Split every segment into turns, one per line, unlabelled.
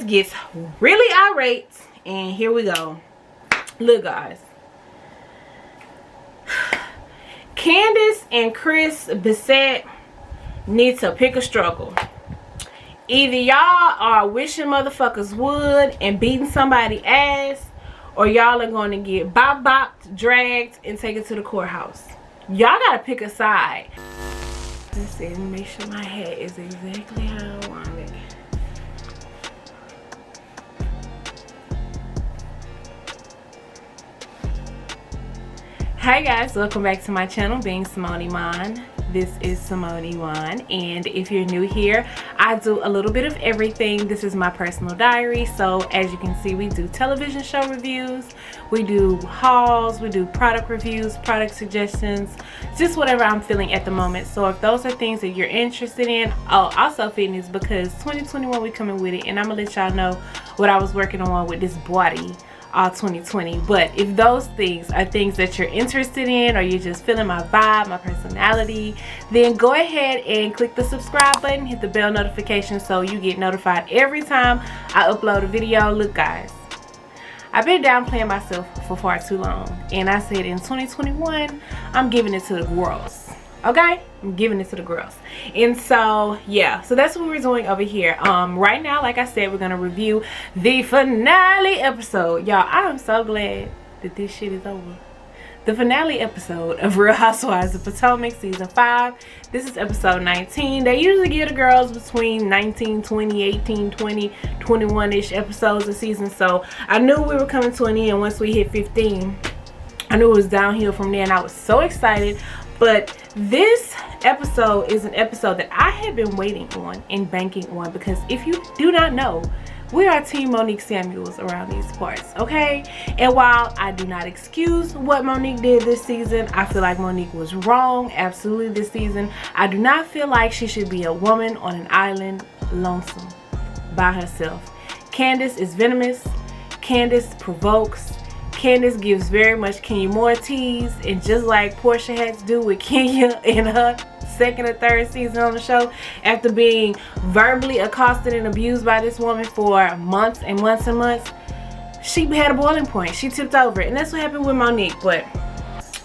gets really irate, and here we go. Look, guys, Candiace and Chris Bassett need to pick a struggle. Either y'all are wishing motherfuckers would and beating somebody's ass, or y'all are going to get bopped, dragged, and taken to the courthouse. Y'all gotta pick a side. Let's see, let me make sure my hat is exactly how I want it. Hi guys, welcome back to my channel, being Simone Iman. This is Simone Juan, and if you're new here, I do a little bit of everything. This is my personal diary. So as you can see, we do television show reviews, we do hauls, we do product reviews, product suggestions, just whatever I'm feeling at the moment. So if those are things that you're interested in, oh, also fitness, because 2021 we coming with it, and I'm gonna let y'all know what I was working on with this body all 2020. But if those things are things that you're interested in, or you're just feeling my vibe, my personality, then go ahead and click the subscribe button, hit the bell notification so you get notified every time I upload a video. Look guys, I've been downplaying myself for far too long, and I said in 2021 I'm giving it to the girls. Okay, I'm giving it to the girls. And so yeah, so that's what we're doing over here. Right now, like I said, we're gonna review the finale episode. Y'all, I am so glad that this shit is over. The finale episode of Real Housewives of Potomac season 5. This is episode 19. They usually give the girls between 19, 20, 18, 20, 21-ish episodes a season. So I knew we were coming to an end once we hit 15. I knew it was downhill from there, and I was so excited. But this episode is an episode that I have been waiting on and banking on, because if you do not know, we are Team Monique Samuels around these parts, okay? And while I do not excuse what Monique did this season, I feel like Monique was wrong absolutely this season. I do not feel like she should be a woman on an island lonesome by herself. Candiace is venomous. Candiace provokes. Candiace gives very much Kenya Moore tease, and just like Portia had to do with Kenya in her second or third season on the show, after being verbally accosted and abused by this woman for months and months and months, she had a boiling point. She tipped over, and that's what happened with Monique. But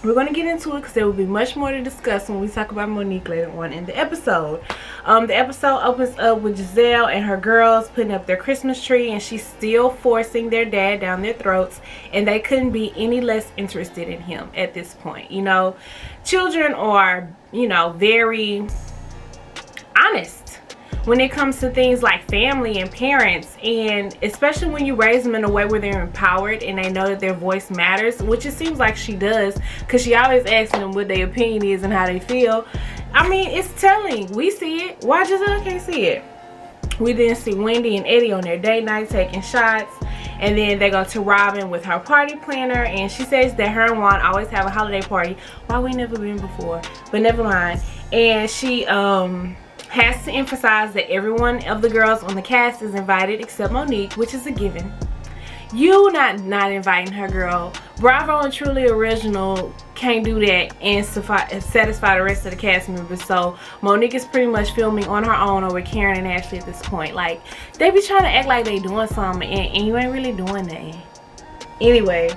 we're going to get into it because there will be much more to discuss when we talk about Monique later on in the episode. The episode opens up with Gizelle and her girls putting up their Christmas tree, and she's still forcing their dad down their throats, and they couldn't be any less interested in him at this point. You know, children are, you know, very honest when it comes to things like family and parents, and especially when you raise them in a way where they're empowered and they know that their voice matters, which it seems like she does, because she always asks them what their opinion is and how they feel. I mean, it's telling. We see it. Why Gizelle can't see it? We then see Wendy and Eddie on their date night taking shots, and then they go to Robyn with her party planner, and she says that her and Juan always have a holiday party. Why we never been before? But never mind. And she has to emphasize that everyone of the girls on the cast is invited except Monique, which is a given. You not inviting her, girl. Bravo and Truly Original can't do that and satisfy the rest of the cast members. So Monique is pretty much filming on her own, or with Karen and Ashley at this point. Like, they be trying to act like they doing something, and you ain't really doing that. Anyway,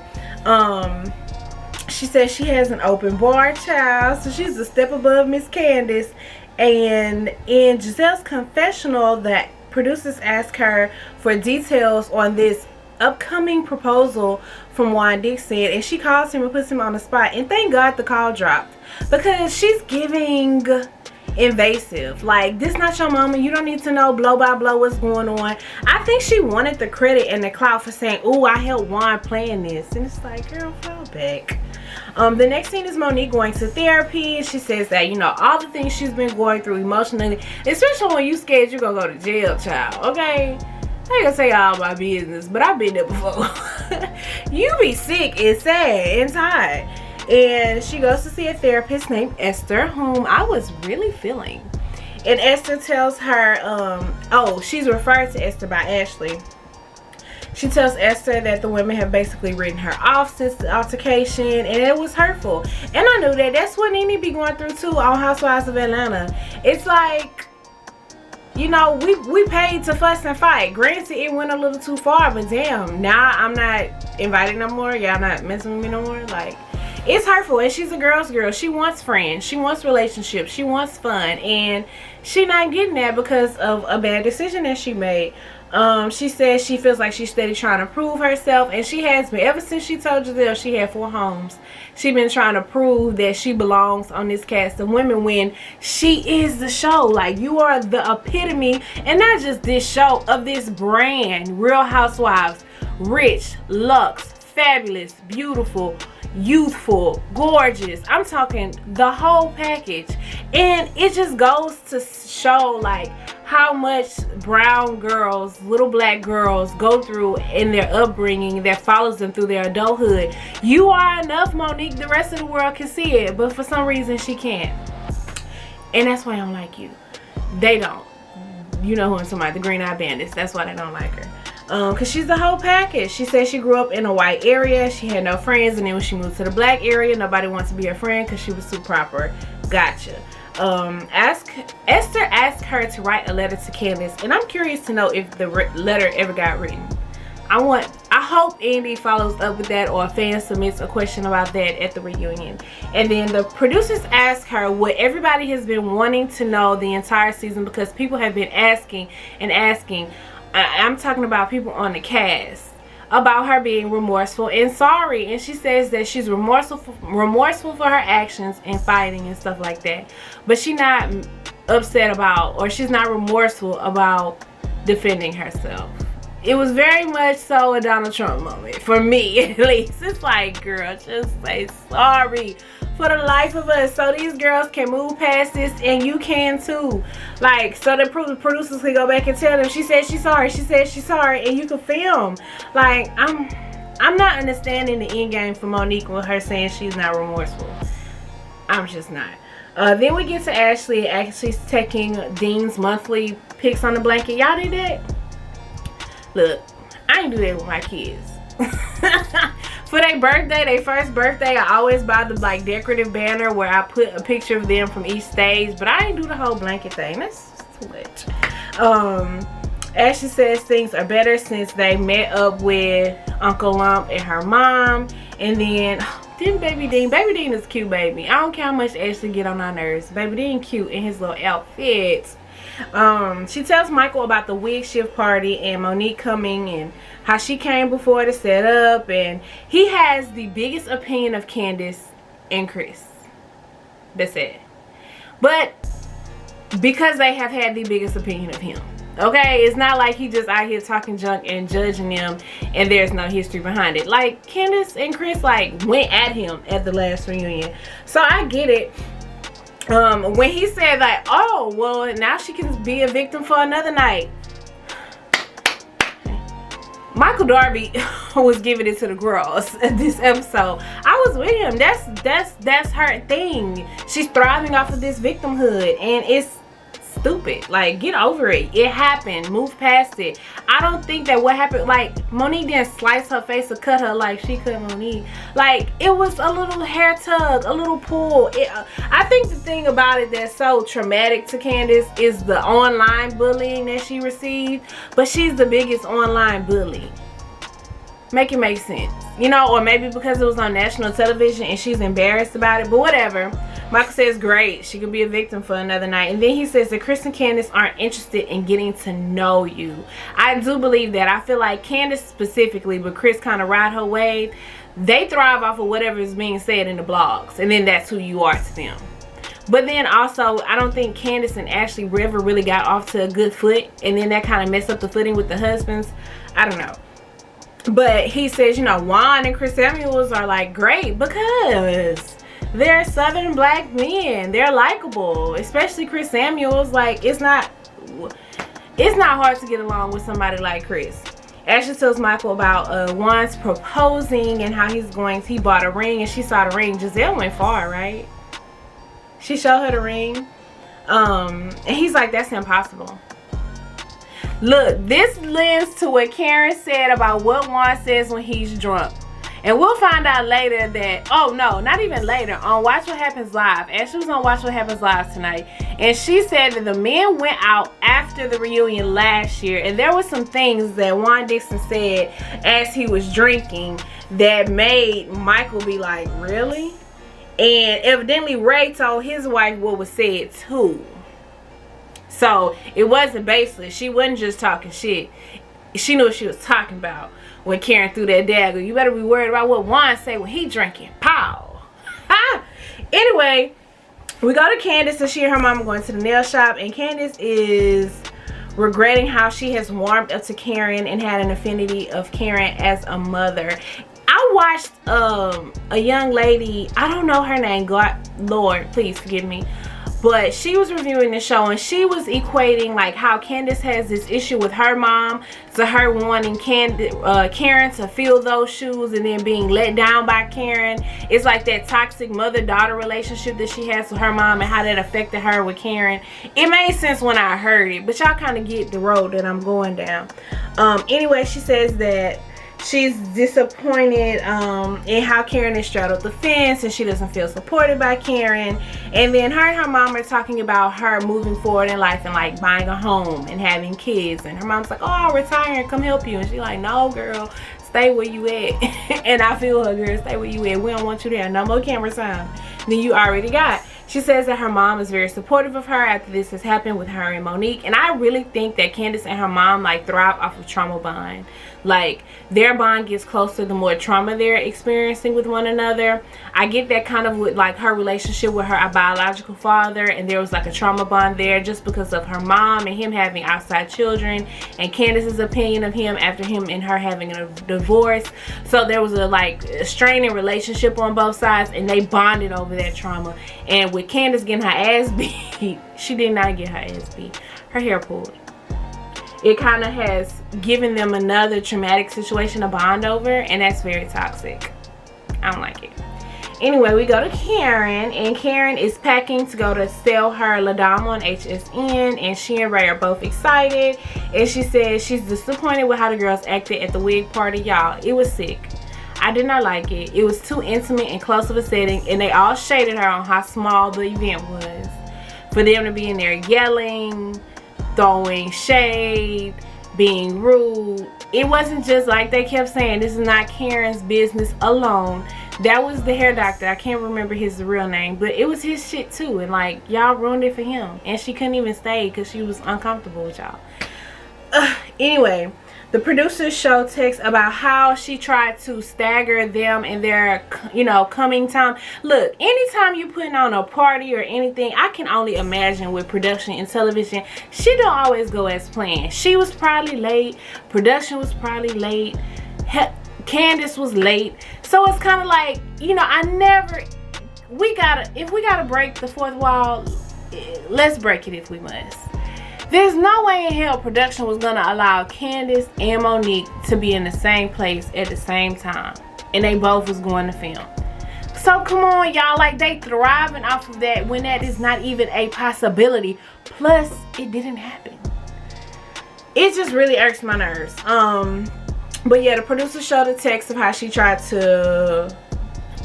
she says she has an open bar, child, so she's a step above Miss Candiace. And in Gizelle's confessional, that producers ask her for details on this upcoming proposal from Juan Dixon, and she calls him and puts him on the spot, and thank God the call dropped, because she's giving invasive. Like, this not your mama, you don't need to know blow by blow what's going on. I think she wanted the credit and the clout for saying, "Ooh, I helped Juan plan this," and it's like, girl, fall back. The next scene is Monique going to therapy, and she says that, you know, all the things she's been going through emotionally, especially when you scared you're gonna go to jail, child, okay? I ain't gonna say all my business, but I've been there before. You be sick and sad and tired. And she goes to see a therapist named Esther, whom I was really feeling. And Esther tells her, oh, she's referred to Esther by Ashley. She tells Esther that the women have basically written her off since the altercation, and it was hurtful. And I knew that. That's what Nene be going through too on Housewives of Atlanta. It's like, you know, we paid to fuss and fight. Granted, it went a little too far, but damn, now I'm not invited no more. Y'all not messing with me no more. Like, it's hurtful. And she's a girl's girl. She wants friends. She wants relationships. She wants fun. And she not getting that because of a bad decision that she made. She says she feels like she's steady trying to prove herself, and she has been. Ever since she told Gizelle she had 4 homes, she been trying to prove that she belongs on this cast of women when she is the show. Like, you are the epitome, and not just this show, of this brand, Real Housewives. Rich, luxe, fabulous, beautiful, youthful, gorgeous. I'm talking the whole package. And it just goes to show, like, how much brown girls, little black girls, go through in their upbringing that follows them through their adulthood. You are enough, Monique. The rest of the world can see it, but for some reason she can't. And that's why I don't like you. They don't. You know who I'm talking about, the green-eyed bandits. That's why they don't like her. Because she's the whole package. She said she grew up in a white area. She had no friends, and then when she moved to the black area, nobody wants to be her friend because she was too proper. Gotcha. Esther asked her to write a letter to Candiace, and I'm curious to know if the letter ever got written. I hope Andy follows up with that, or a fan submits a question about that at the reunion. And then the producers asked her what everybody has been wanting to know the entire season, because people have been asking and asking. I'm talking about people on the cast, about her being remorseful and sorry. And she says that she's remorseful for her actions and fighting and stuff like that, but she's not upset about, or she's not remorseful about defending herself. It was very much so a Donald Trump moment for me, at least. It's like, girl, just say sorry for the life of us, so these girls can move past this, and you can too. Like, so the producers can go back and tell them, she said she's sorry, she said she's sorry, and you can film. Like, I'm not understanding the end game for Monique with her saying she's not remorseful. I'm just not. Then we get to Ashley actually taking Dean's monthly pics on the blanket. Y'all did that? Look, I ain't do that with my kids. For their birthday, their first birthday, I always buy the like decorative banner where I put a picture of them from each stage, but I ain't do the whole blanket thing. That's too much. Ashley says things are better since they met up with Uncle Lump and her mom. And then Baby Dean is cute, baby. I don't care how much Ashley get on our nerves. Baby Dean cute in his little outfit. She tells Michael about the wig shift party and Monique coming and how she came before to set up, and he has the biggest opinion of Candiace and Chris. That's it. But because they have had the biggest opinion of him, okay, it's not like he just out here talking junk and judging them and there's no history behind it. Like, Candiace and Chris like went at him at the last reunion, so I get it. When he said like, oh well, now she can be a victim for another night. Michael Darby was giving it to the girls this episode. I was with him. That's her thing. She's thriving off of this victimhood, and it's stupid. Like, get over it. It happened. Move past it. I don't think that what happened, like, Monique didn't slice her face or cut her like she cut Monique. Like, it was a little hair tug, a little pull. I think the thing about it that's so traumatic to Candiace is the online bullying that she received. But she's the biggest online bully. Make it make sense, you know, or maybe because it was on national television and she's embarrassed about it, but whatever. Michael says great, she could be a victim for another night. And then he says that Chris and Candiace aren't interested in getting to know you. I do believe that. I feel like Candiace specifically, but Chris kind of ride her wave. They thrive off of whatever is being said in the blogs, and then that's who you are to them. But then also, I don't think Candiace and Ashley River really got off to a good foot, and then that kind of messed up the footing with the husbands. I don't know. But he says, you know, Juan and Chris Samuels are like great because they're Southern black men. They're likable, especially Chris Samuels. Like, it's not hard to get along with somebody like Chris. Ashley tells Michael about Juan's proposing and how he bought a ring and she saw the ring. Gizelle went far, right? She showed her the ring. And he's like, that's impossible. Look, this lends to what Karen said about what Juan says when he's drunk. And we'll find out later that, oh no, not even later, on Watch What Happens Live. Ashley was on Watch What Happens Live tonight, and she said that the men went out after the reunion last year, and there were some things that Juan Dixon said as he was drinking that made Michael be like, really? And evidently Ray told his wife what was said too. So it wasn't baseless. She wasn't just talking shit. She knew what she was talking about when Karen threw that dagger. You better be worried about what Juan say when he drinking. Pow. Anyway, we go to Candiace, and she and her mom are going to the nail shop, and Candiace is regretting how she has warmed up to Karen and had an affinity of Karen as a mother. I watched a young lady, I don't know her name, God, Lord, please forgive me, but she was reviewing the show, and she was equating like how Candiace has this issue with her mom, to her wanting Karen to fill those shoes and then being let down by Karen. It's like that toxic mother-daughter relationship that she has with her mom and how that affected her with Karen. It made sense when I heard it, but y'all kind of get the road that I'm going down. Anyway, she says that she's disappointed in how Karen has straddled the fence, and she doesn't feel supported by Karen. And then her and her mom are talking about her moving forward in life and like buying a home and having kids. And her mom's like, oh, I'll retire and come help you. And she's like, no, girl, stay where you at. And I feel her, girl, stay where you at. We don't want you there. No more camera time than you already got. She says that her mom is very supportive of her after this has happened with her and Monique. And I really think that Candiace and her mom like thrive off of trauma bond. Like their bond gets closer the more trauma they're experiencing with one another. I get that kind of with like her relationship with her biological father, and there was like a trauma bond there just because of her mom and him having outside children, and Candiace's opinion of him after him and her having a divorce. So there was a like straining relationship on both sides, and they bonded over that trauma. And with Candiace getting her ass beat, she did not get her ass beat. Her hair pulled. It kind of has given them another traumatic situation to bond over, and that's very toxic. I don't like it. Anyway, we go to Karen, and Karen is packing to go to sell her La Dame on HSN, and she and Ray are both excited. And she says she's disappointed with how the girls acted at the wig party. Y'all, it was sick. I did not like it. It was too intimate and close of a setting, and they all shaded her on how small the event was. For them to be in there yelling, throwing shade, being rude. It wasn't just like they kept saying, this is not Karen's business alone. That was the hair doctor. I can't remember his real name, but it was his shit too. And like, y'all ruined it for him. And she couldn't even stay because she was uncomfortable with y'all. Anyway, the producers show text about how she tried to stagger them in their, you know, coming time. Look, anytime you putting on a party or anything, I can only imagine with production and television, she don't always go as planned. She was probably late. Production was probably late. Candiace was late. So it's kind of like, you know, if we gotta break the fourth wall, let's break it if we must. There's no way in hell production was gonna allow Candiace and Monique to be in the same place at the same time, and they both was going to film. So come on, y'all, like they thriving off of that when that is not even a possibility. Plus, it didn't happen. It just really irks my nerves. But yeah, the producer showed a text of how she tried to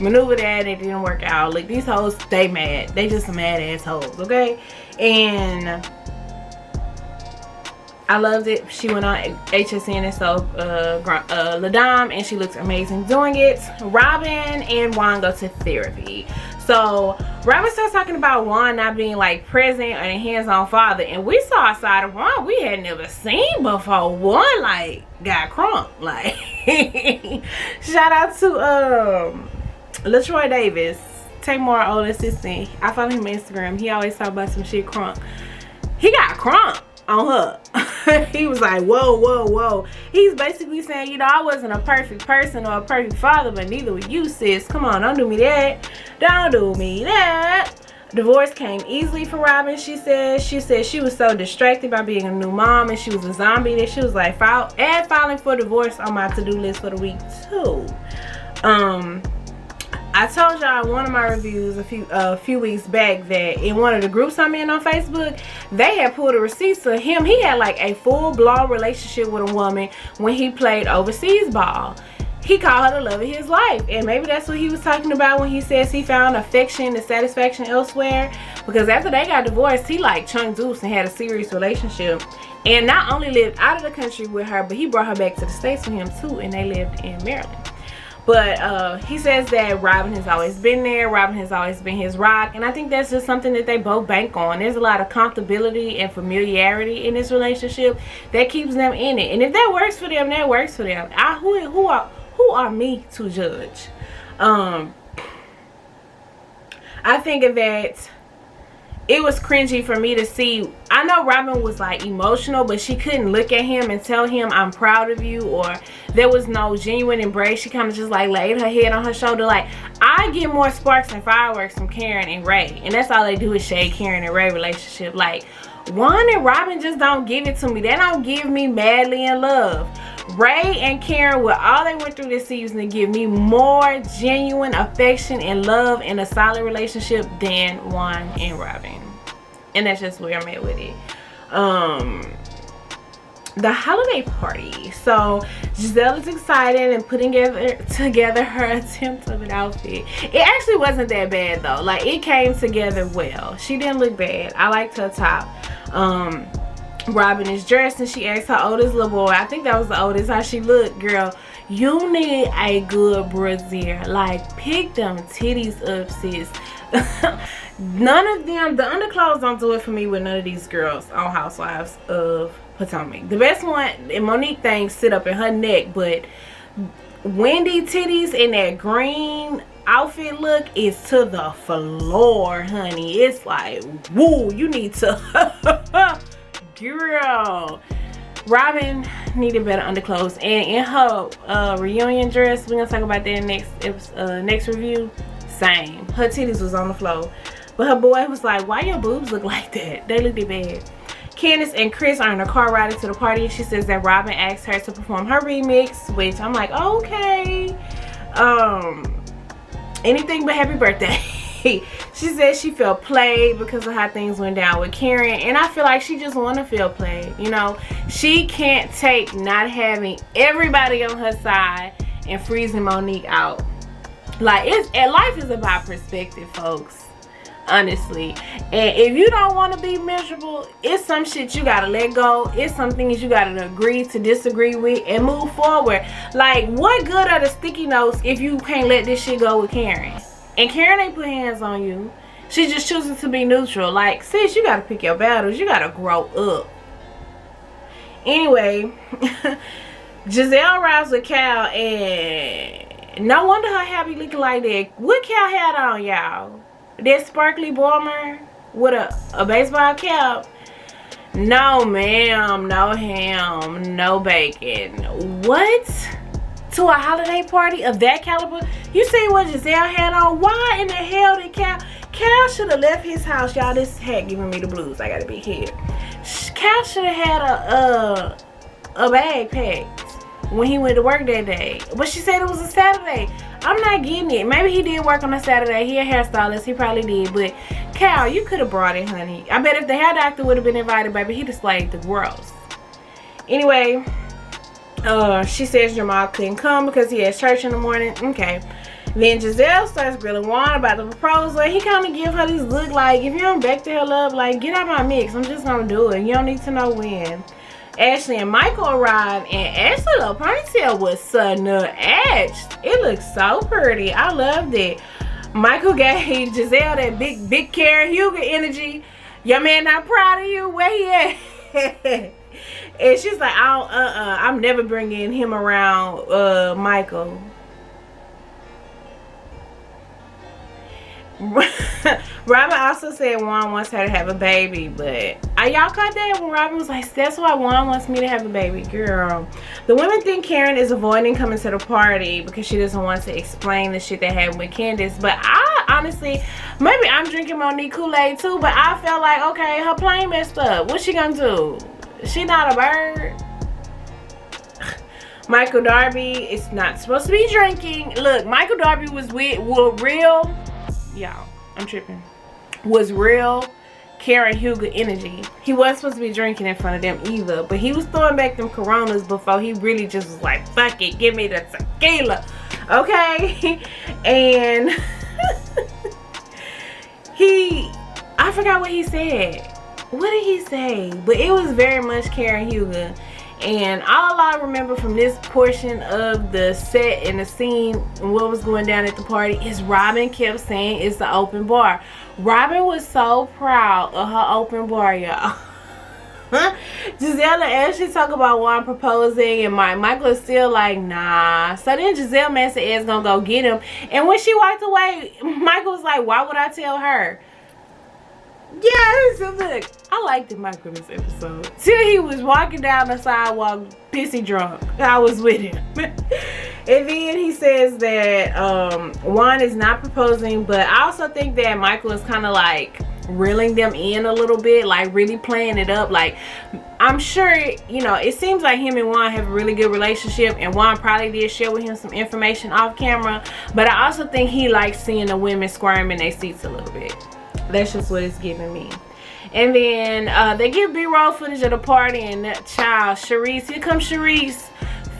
maneuver that and it didn't work out. Like these hoes, they mad. They just some mad ass hoes, okay? And I loved it. She went on HSN and so La Dame, and she looks amazing doing it. Robyn and Juan go to therapy. So Robyn starts talking about Juan not being like present and a hands-on father, and we saw a side of Juan we had never seen before. Juan like got crunk. Like shout out to LaTroy Davis, Tamar old assistant. I follow him on Instagram. He always talk about some shit crunk. He got crunk on her. He was like, whoa, whoa, whoa. He's basically saying, you know, I wasn't a perfect person or a perfect father, but neither were you, sis. Come on, don't do me that. Don't do me that. Divorce came easily for Robyn, she said. She said she was so distracted by being a new mom, and she was a zombie that she was like, filing for divorce on my to-do list for the week too. I told y'all in one of my reviews a few weeks back that in one of the groups I'm in on Facebook, they had pulled a receipts of him. He had like a full-blown relationship with a woman when he played overseas ball. he called her the love of his life. And maybe that's what he was talking about when he says he found affection and satisfaction elsewhere. Because after they got divorced, he like Chung Deuce and had a serious relationship. And not only lived out of the country with her, but he brought her back to the States with him too. And they lived in Maryland. But he says that Robyn has always been there. Robyn has always been his rock. And I think that's just something that they both bank on. There's a lot of comfortability and familiarity in this relationship that keeps them in it. And if that works for them, that works for them. Who are me to judge? I think that it was cringy for me to see. I know Robyn was like emotional, but she couldn't look at him and tell him I'm proud of you, or there was no genuine embrace. She kind of just like laid her head on her shoulder. Like, I get more sparks and fireworks from Karen and Ray, and that's all they do is shade Karen and Ray relationship. Like, Juan and Robyn just don't give it to me. They don't give me madly in love. Ray and Karen, with all they went through this season, give me more genuine affection and love and a solid relationship than Juan and Robyn. And that's just where I'm at with it. The holiday party. So Gizelle is excited and putting together her attempt of an outfit. It actually wasn't that bad though. Like, it came together well. She didn't look bad. I liked her top. Robyn is dressed and she asked her oldest little boy, I think that was the oldest, how she looked. Girl, you need a good brassiere. Like, pick them titties up, sis. None of them, the underclothes don't do it for me with none of these girls on Housewives of Potomac. The best one, and Monique thing sit up in her neck, but Wendy titties in that green outfit look is to the floor, honey. It's like, woo, you need to girl. Robyn needed better underclothes, and in her reunion dress, we're gonna talk about that next review. Same, her titties was on the floor, but her boy was like, why your boobs look like that? They looked bad. Candiace and Chris are in a car riding to the party. She says that Robyn asked her to perform her remix, which I'm like, okay, anything but happy birthday. She said she felt played because of how things went down with Karen, and I feel like she just want to feel played. You know, she can't take not having everybody on her side and freezing Monique out. Like, life is about perspective, folks, honestly. And if you don't want to be miserable, it's some shit you gotta let go. It's some things you gotta agree to disagree with and move forward. Like, what good are the sticky notes if you can't let this shit go with Karen? And Karen ain't put hands on you. She just chooses to be neutral. Like, sis, you gotta pick your battles. You gotta grow up. Anyway, Gizelle rides with Cal, and no wonder her hair be looking like that. What Cal had on, y'all? That sparkly bomber with a baseball cap? No, ma'am. No ham. No bacon. What? To a holiday party of that caliber? You see what Gizelle had on? Why in the hell did Cal should have left his house, y'all. This hat giving me the blues. I gotta be here. Cal should have had a bag packed when he went to work that day, but she said it was a Saturday. I'm not getting it. Maybe he did work on a Saturday. He a hairstylist. He probably did. But Cal, you could have brought it, honey. I bet if the hair doctor would have been invited, baby, he'd have slayed the gross. Anyway, she says Jamal couldn't come because he has church in the morning. Okay. Then Gizelle starts grilling Juan about the proposal. He kind of gives her this look like, if you don't back the hell up, like, get out my mix. I'm just gonna do it. You don't need to know when. Ashley and Michael arrived, and Ashley's little ponytail was snatched. It looks so pretty. I loved it. Michael gave Gizelle that big Karen Huger energy. Your man not proud of you? Where he at? And she's like, I'm never bringing him around Michael. Robyn also said Juan wants her to have a baby, but y'all caught that when Robyn was like, that's why Juan wants me to have a baby? Girl, the women think Karen is avoiding coming to the party because she doesn't want to explain the shit that happened with Candiace. But I honestly, maybe I'm drinking Monique Kool-Aid too, but I felt like, okay, her plane messed up. What's she gonna do? She not a bird. Michael Darby is not supposed to be drinking. Look, Michael Darby was real. Y'all, I'm tripping. Was real Karen Huger energy. He wasn't supposed to be drinking in front of them either, but he was throwing back them Coronas before he really just was like, fuck it, give me the tequila. Okay? And I forgot what he said. What did he say? But it was very much Karen Huger. And all I remember from this portion of the set and the scene and what was going down at the party is Robyn kept saying it's the open bar. Robyn was so proud of her open bar, y'all. Gizelle and Ashley talk about Juan proposing, and Michael is still like, nah. So then Gizelle Massey is gonna go get him. And when she walked away, Michael was like, why would I tell her? Yeah, so look, I liked Michael in this episode. Till he was walking down the sidewalk pissy drunk. I was with him. And then he says that Juan is not proposing, but I also think that Michael is kind of like reeling them in a little bit, like really playing it up. Like, I'm sure, you know, it seems like him and Juan have a really good relationship, and Juan probably did share with him some information off camera, but I also think he likes seeing the women squirm in their seats a little bit. That's just what it's giving me. And then they give B-roll footage of the party, and child, Charisse, here comes Charisse,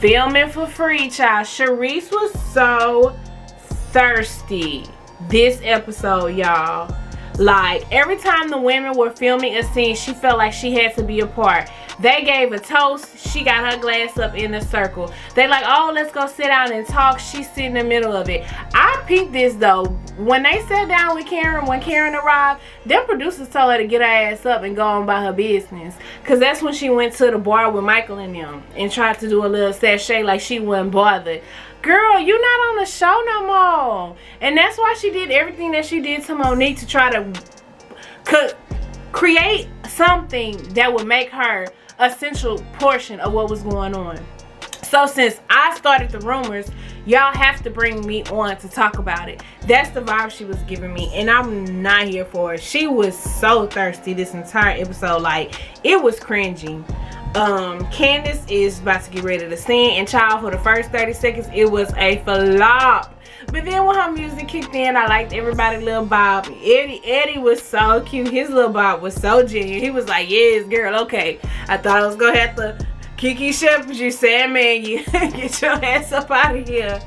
filming for free, child. Charisse was so thirsty this episode, y'all. Like, every time the women were filming a scene, she felt like she had to be a part. They gave a toast. She got her glass up in a circle. They like, oh, let's go sit down and talk. She's sitting in the middle of it. I peeped this, though. When they sat down with Karen, when Karen arrived, their producers told her to get her ass up and go on by her business. Because that's when she went to the bar with Michael and them and tried to do a little sachet like she wasn't bothered. Girl, you not on the show no more. And that's why she did everything that she did to Monique, to try to create something that would make her a central portion of what was going on. So since I started the rumors, y'all have to bring me on to talk about it. That's the vibe she was giving me, and I'm not here for it. She was so thirsty this entire episode. Like, it was cringy. Candiace is about to get ready to sing, and child, for the first 30 seconds it was a flop. But then when her music kicked in, I liked everybody's little bob. Eddie was so cute. His little bob was so genuine. He was like, yes girl, okay, I thought I was gonna have to Kiki Shepherd you, said, man, you get your ass up out of here.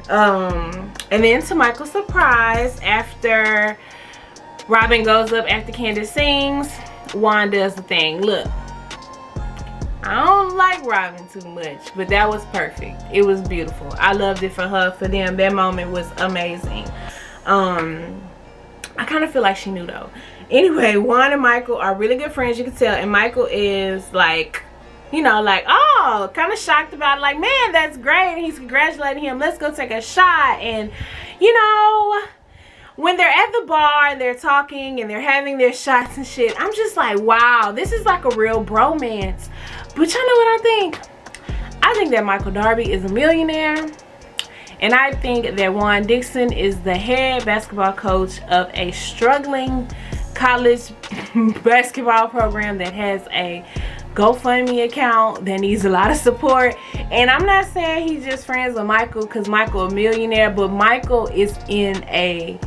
And then to Michael's surprise, after Robyn goes up after Candiace sings, Juan does the thing. Look, I don't like Robyn too much, but that was perfect. It was beautiful. I loved it for her, for them. That moment was amazing. I kind of feel like she knew though. Anyway, Juan and Michael are really good friends, you can tell. And Michael is like, you know, like, oh, kind of shocked about it. Like, man, that's great. And he's congratulating him. Let's go take a shot. And, you know, when they're at the bar and they're talking and they're having their shots and shit, I'm just like, wow, this is like a real bromance. But y'all know what I think? I think that Michael Darby is a millionaire. And I think that Juan Dixon is the head basketball coach of a struggling college basketball program that has a GoFundMe account that needs a lot of support. And I'm not saying he's just friends with Michael because Michael a millionaire, but Michael is in a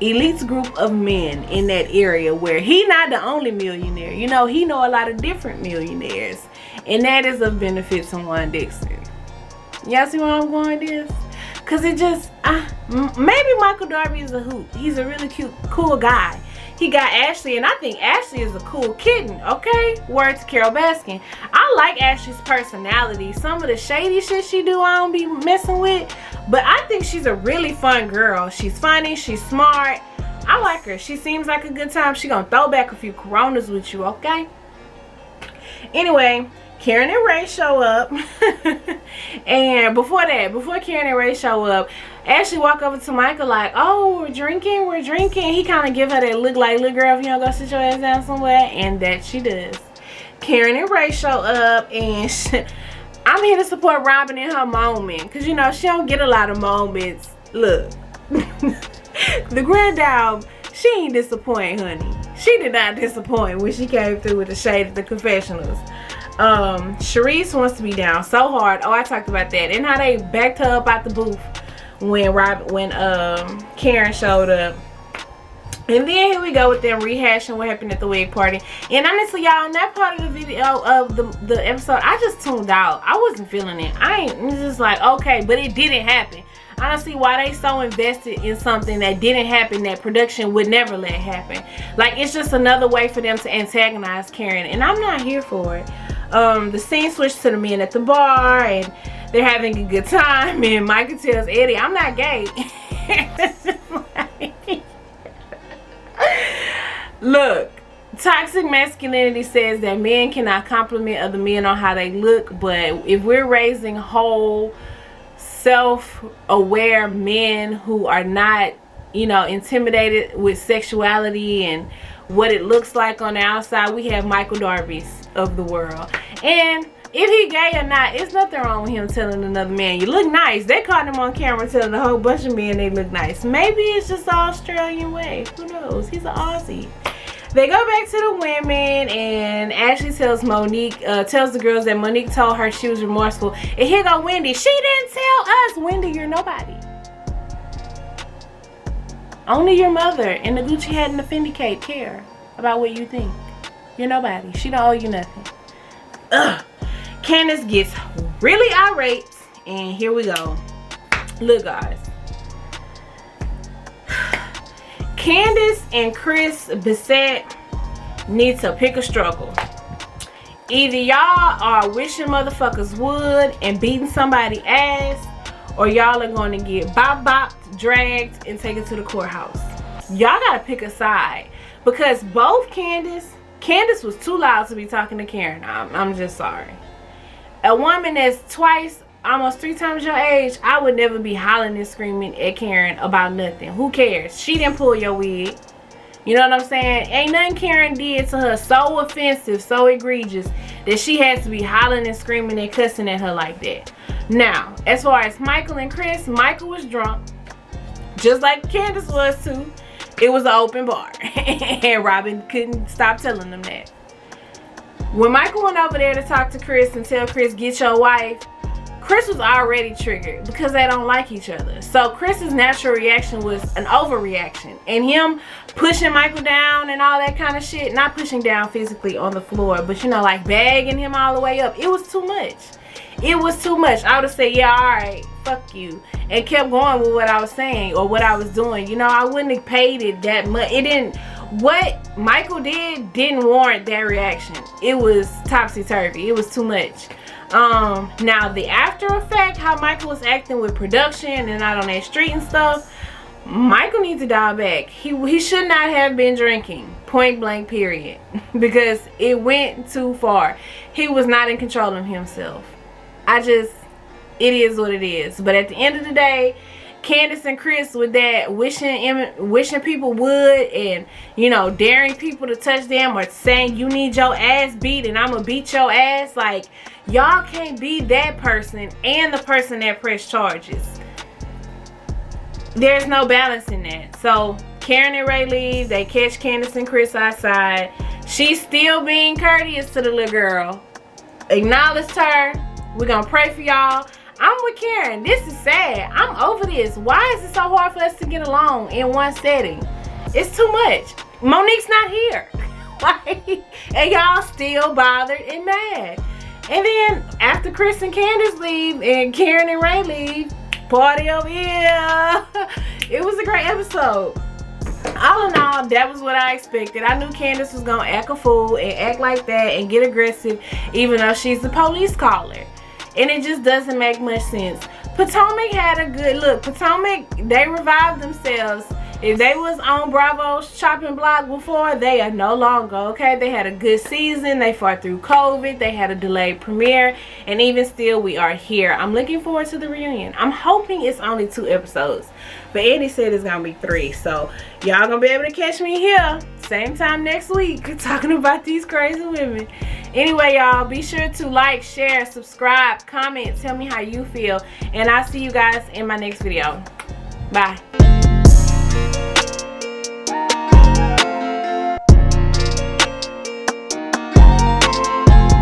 elite group of men in that area where he not the only millionaire. You know, he know a lot of different millionaires, and that is of benefit to Juan Dixon. Y'all see where I'm going with this? Because it just, maybe Michael Darby is a hoot. He's a really cute, cool guy. He got Ashley, and I think Ashley is a cool kitten, okay? Word to Carol Baskin. I like Ashley's personality. Some of the shady shit she do, I don't be messing with. But I think she's a really fun girl. She's funny, she's smart. I like her. She seems like a good time. She gonna throw back a few Coronas with you, okay? Anyway, Karen and Ray show up. And before Karen and Ray show up, Ashley walk over to Michael like, oh, we're drinking. He kind of give her that look like, look girl, if you don't go sit your ass down somewhere. And that she does. Karen and Ray show up, and I'm here to support Robyn in her moment. Because, you know, she don't get a lot of moments. Look, the grand dog, she ain't disappoint, honey. She did not disappoint when she came through with the shade at the confessionals. Charisse wants to be down so hard. Oh, I talked about that. And how they backed her up out the booth when Karen showed up. And then here we go with them rehashing what happened at the wig party. And honestly, y'all, in that part of the video of the episode, I just tuned out. I wasn't feeling it. It's just like, okay, but it didn't happen. I don't see why they so invested in something that didn't happen, that production would never let happen. Like, it's just another way for them to antagonize Karen, and I'm not here for it. The scene switched to the men at the bar, and they're having a good time, and Michael tells Eddie, I'm not gay. Look, toxic masculinity says that men cannot compliment other men on how they look, but if we're raising whole, self-aware men who are not, you know, intimidated with sexuality and what it looks like on the outside, we have Michael Darby's of the world. And if he gay or not, it's nothing wrong with him telling another man, you look nice. They caught him on camera telling a whole bunch of men they look nice. Maybe it's just the Australian way. Who knows? He's an Aussie. They go back to the women, and Ashley tells tells the girls that Monique told her she was remorseful. And here go Wendy. She didn't tell us. Wendy, you're nobody. Only your mother and the Gucci hat and the Fendi cape care about what you think. You're nobody. She don't owe you nothing. Ugh. Candiace gets really irate, and here we go. Look, guys. Candiace and Chris Bassett need to pick a struggle. Either y'all are wishing motherfuckers would and beating somebody's ass, or y'all are going to get bopped, dragged, and taken to the courthouse. Y'all gotta pick a side, because both Candiace was too loud to be talking to Karen. I'm just sorry. A woman that's twice, almost 3 times your age, I would never be hollering and screaming at Karen about nothing. Who cares? She didn't pull your wig. You know what I'm saying? Ain't nothing Karen did to her so offensive, so egregious, that she had to be hollering and screaming and cussing at her like that. Now, as far as Michael and Chris, Michael was drunk, just like Candiace was too. It was an open bar, and Robyn couldn't stop telling them that. When Michael went over there to talk to Chris and tell Chris, get your wife, Chris was already triggered because they don't like each other. So Chris's natural reaction was an overreaction, and him pushing Michael down and all that kind of shit. Not pushing down physically on the floor, but you know, like bagging him all the way up. It was too much. It was too much. I would have said, yeah, all right, fuck you, and kept going with what I was saying or what I was doing. You know, I wouldn't have paid it that much. It didn't. What Michael didn't warrant that reaction. It was topsy-turvy. It was too much. Now the after effect, how Michael was acting with production and out on that street and stuff, Michael needs to dial back. He should not have been drinking, point blank period, because it went too far. He was not in control of himself. It is what it is. But at the end of the day, Candiace and Chris with that wishing people would, and you know, daring people to touch them, or saying you need your ass beat and I'm gonna beat your ass. Like, y'all can't be that person and the person that pressed charges. There's no balance in that. So Karen and Ray leave. They catch Candiace and Chris outside. She's still being courteous to the little girl. Acknowledged her. We're gonna pray for y'all. I'm with Karen. This is sad. I'm over this. Why is it so hard for us to get along in one setting? It's too much. Monique's not here. And y'all still bothered and mad. And then after Chris and Candiace leave and Karen and Ray leave, party over here. It was a great episode. All in all, that was what I expected. I knew Candiace was gonna act a fool and act like that and get aggressive, even though she's the police caller. And it just doesn't make much sense. Potomac had a good look. Potomac, they revived themselves. If they was on Bravo's chopping block before, they are no longer, okay? They had a good season. They fought through COVID. They had a delayed premiere. And even still, we are here. I'm looking forward to the reunion. I'm hoping it's only 2 episodes. But Eddie said it's going to be 3. So, y'all going to be able to catch me here. Same time next week. Talking about these crazy women. Anyway, y'all, be sure to like, share, subscribe, comment. Tell me how you feel. And I'll see you guys in my next video. Bye.